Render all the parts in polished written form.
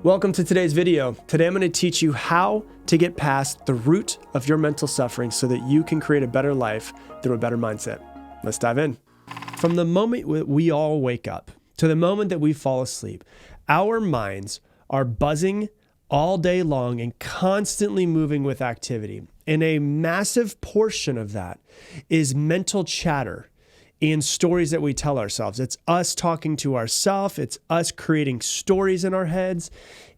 Welcome to today's video. Today I'm going to teach you how to get past the root of your mental suffering so that you can create a better life through a better mindset. Let's dive in. From the moment we all wake up to the moment that we fall asleep, our minds are buzzing all day long and constantly moving with activity. And a massive portion of that is mental chatter and stories that we tell ourselves. It's us talking to ourselves. It's us creating stories in our heads.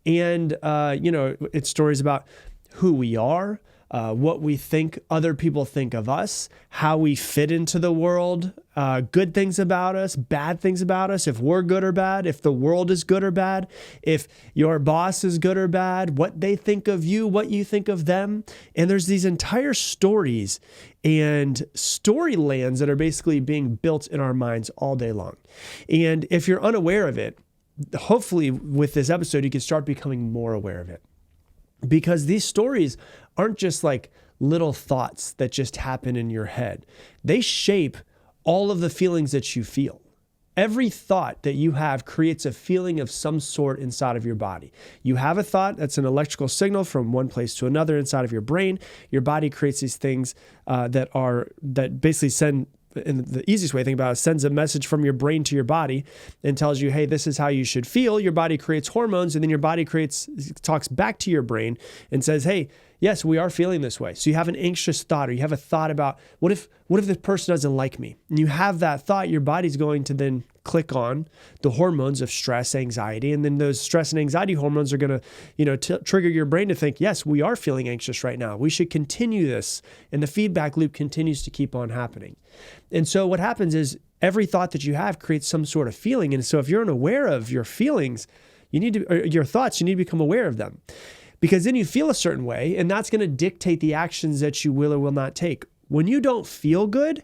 And, it's stories about who we are, what we think other people think of us, how we fit into the world, good things about us, bad things about us, if we're good or bad, if the world is good or bad, if your boss is good or bad, what they think of you, what you think of them. And there's these entire stories and storylands that are basically being built in our minds all day long. And if you're unaware of it, hopefully with this episode, you can start becoming more aware of it. Because these stories aren't just like little thoughts that just happen in your head. They shape all of the feelings that you feel. Every thought that you have creates a feeling of some sort inside of your body. You have a thought, that's an electrical signal from one place to another inside of your brain. Your body creates these things that basically send, and the easiest way to think about it, sends a message from your brain to your body and tells you, hey, this is how you should feel. Your body creates hormones, and then your body talks back to your brain and says, hey, yes, we are feeling this way. So you have an anxious thought, or you have a thought about, what if this person doesn't like me? And you have that thought, your body's going to then click on the hormones of stress, anxiety, and then those stress and anxiety hormones are going to, trigger your brain to think, yes, we are feeling anxious right now. We should continue this. And the feedback loop continues to keep on happening. And so what happens is every thought that you have creates some sort of feeling. And so if you're unaware of your feelings, your thoughts, you need to become aware of them. Because then you feel a certain way, and that's going to dictate the actions that you will or will not take. When you don't feel good,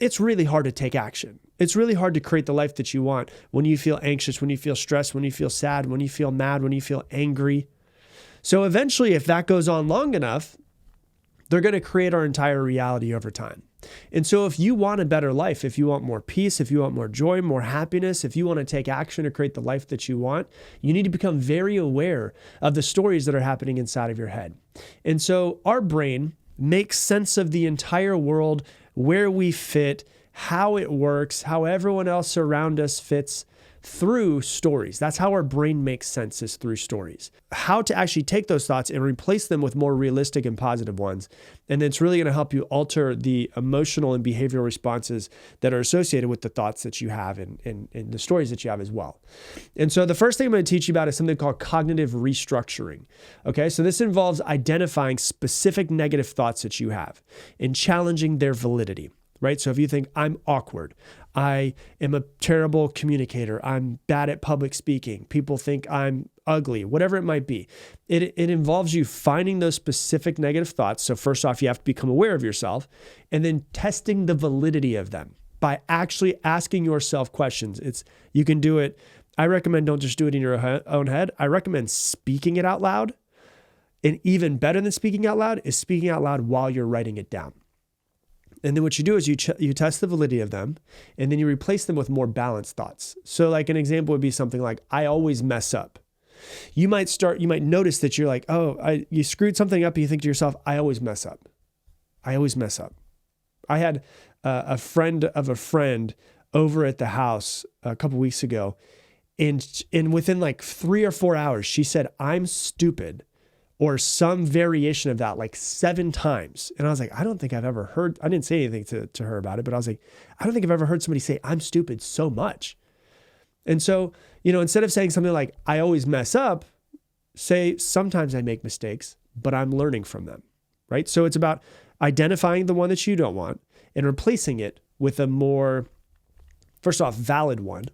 it's really hard to take action. It's really hard to create the life that you want when you feel anxious, when you feel stressed, when you feel sad, when you feel mad, when you feel angry. So eventually, if that goes on long enough, they're going to create our entire reality over time. And so if you want a better life, if you want more peace, if you want more joy, more happiness, if you want to take action to create the life that you want, you need to become very aware of the stories that are happening inside of your head. And so our brain makes sense of the entire world, where we fit, how it works, how everyone else around us fits, through stories. That's how our brain makes sense, is through stories. How to actually take those thoughts and replace them with more realistic and positive ones. And it's really going to help you alter the emotional and behavioral responses that are associated with the thoughts that you have and the stories that you have as well. And so the first thing I'm going to teach you about is something called cognitive restructuring. Okay, so this involves identifying specific negative thoughts that you have and challenging their validity. Right? So if you think I'm awkward, I am a terrible communicator, I'm bad at public speaking, people think I'm ugly, whatever it might be, it involves you finding those specific negative thoughts. So first off, you have to become aware of yourself, and then testing the validity of them by actually asking yourself questions. You can do it. I recommend don't just do it in your own head. I recommend speaking it out loud. And even better than speaking out loud is speaking out loud while you're writing it down. And then what you do is you test the validity of them, and then you replace them with more balanced thoughts. So like an example would be something like, I always mess up. You might notice that you're like, you screwed something up, and you think to yourself, I always mess up. I always mess up. I had a friend of a friend over at the house a couple weeks ago, and within like 3 or 4 hours, she said, I'm stupid, or some variation of that, like 7 times. And I was like, I don't think I've ever heard, I didn't say anything to her about it, but I was like, I don't think I've ever heard somebody say I'm stupid so much. And so, instead of saying something like, I always mess up, say, sometimes I make mistakes, but I'm learning from them, right? So it's about identifying the one that you don't want and replacing it with a more, first off, valid one,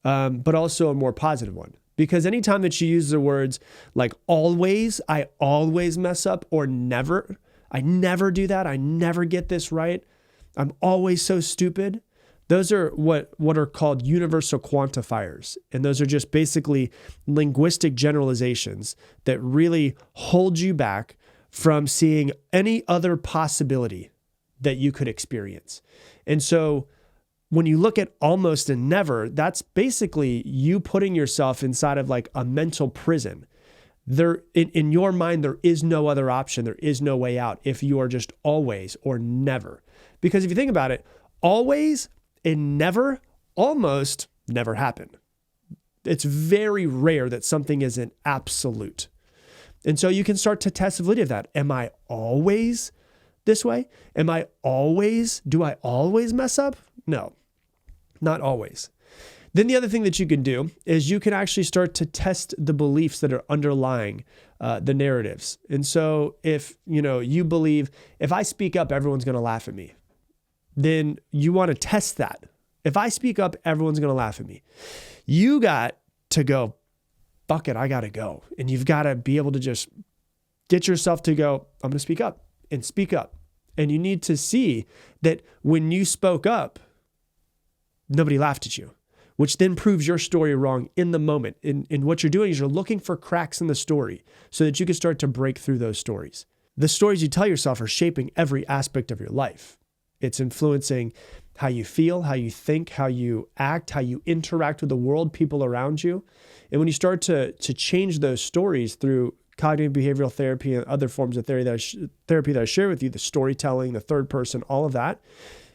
but also a more positive one. Because anytime that you use the words like always, I always mess up, or never, I never do that, I never get this right, I'm always so stupid, those are what are called universal quantifiers. And those are just basically linguistic generalizations that really hold you back from seeing any other possibility that you could experience. And so when you look at almost and never, that's basically you putting yourself inside of like a mental prison. There, in your mind, there is no other option. There is no way out if you are just always or never. Because if you think about it, always and never almost never happen. It's very rare that something is an absolute. And so you can start to test the validity of that. Am I always this way? Do I always mess up? No, not always. Then the other thing that you can do is you can actually start to test the beliefs that are underlying the narratives. And so if, you believe if I speak up, everyone's going to laugh at me, then you want to test that. If I speak up, everyone's going to laugh at me. You got to go, fuck it, I got to go. And you've got to be able to just get yourself to go, I'm going to speak up and speak up. And you need to see that when you spoke up, nobody laughed at you, which then proves your story wrong in the moment. And what you're doing is you're looking for cracks in the story so that you can start to break through those stories. The stories you tell yourself are shaping every aspect of your life. It's influencing how you feel, how you think, how you act, how you interact with the world, people around you. And when you start to change those stories through cognitive behavioral therapy and other forms of therapy that I share with you, the storytelling, the third person, all of that,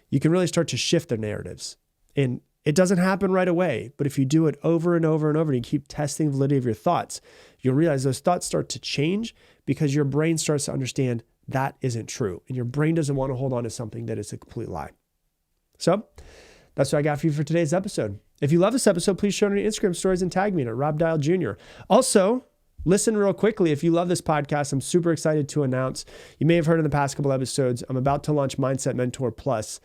you can really start to shift the narratives. And it doesn't happen right away, but if you do it over and over and over and you keep testing the validity of your thoughts, you'll realize those thoughts start to change because your brain starts to understand that isn't true. And your brain doesn't want to hold on to something that is a complete lie. So that's what I got for you for today's episode. If you love this episode, please share it on your Instagram stories and tag me at Rob Dial Jr. Also, listen real quickly. If you love this podcast, I'm super excited to announce, you may have heard in the past couple episodes, I'm about to launch Mindset Mentor Plus,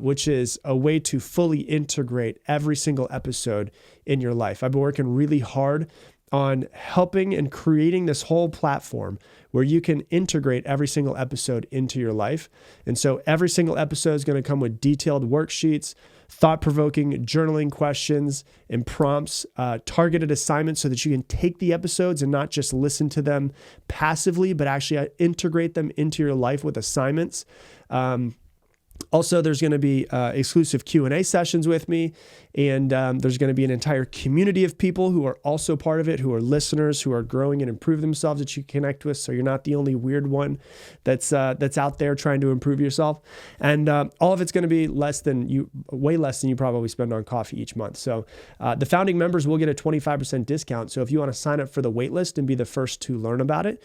which is a way to fully integrate every single episode in your life. I've been working really hard on helping and creating this whole platform where you can integrate every single episode into your life. And so every single episode is going to come with detailed worksheets, thought-provoking journaling questions and prompts, targeted assignments so that you can take the episodes and not just listen to them passively, but actually integrate them into your life with assignments. Also, there's going to be exclusive Q&A sessions with me, and there's going to be an entire community of people who are also part of it, who are listeners, who are growing and improve themselves that you connect with. So you're not the only weird one that's out there trying to improve yourself. And all of it's going to be way less than you probably spend on coffee each month. So the founding members will get a 25% discount. So if you want to sign up for the waitlist and be the first to learn about it,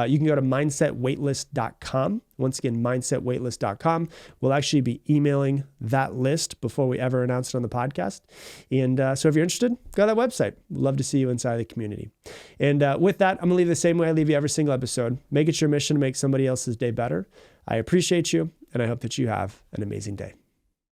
you can go to mindsetwaitlist.com. Once again, mindsetwaitlist.com. We'll actually be emailing that list before we ever announce it on the podcast. And so if you're interested, go to that website. We'd love to see you inside the community. And with that, I'm going to leave the same way I leave you every single episode. Make it your mission to make somebody else's day better. I appreciate you, and I hope that you have an amazing day.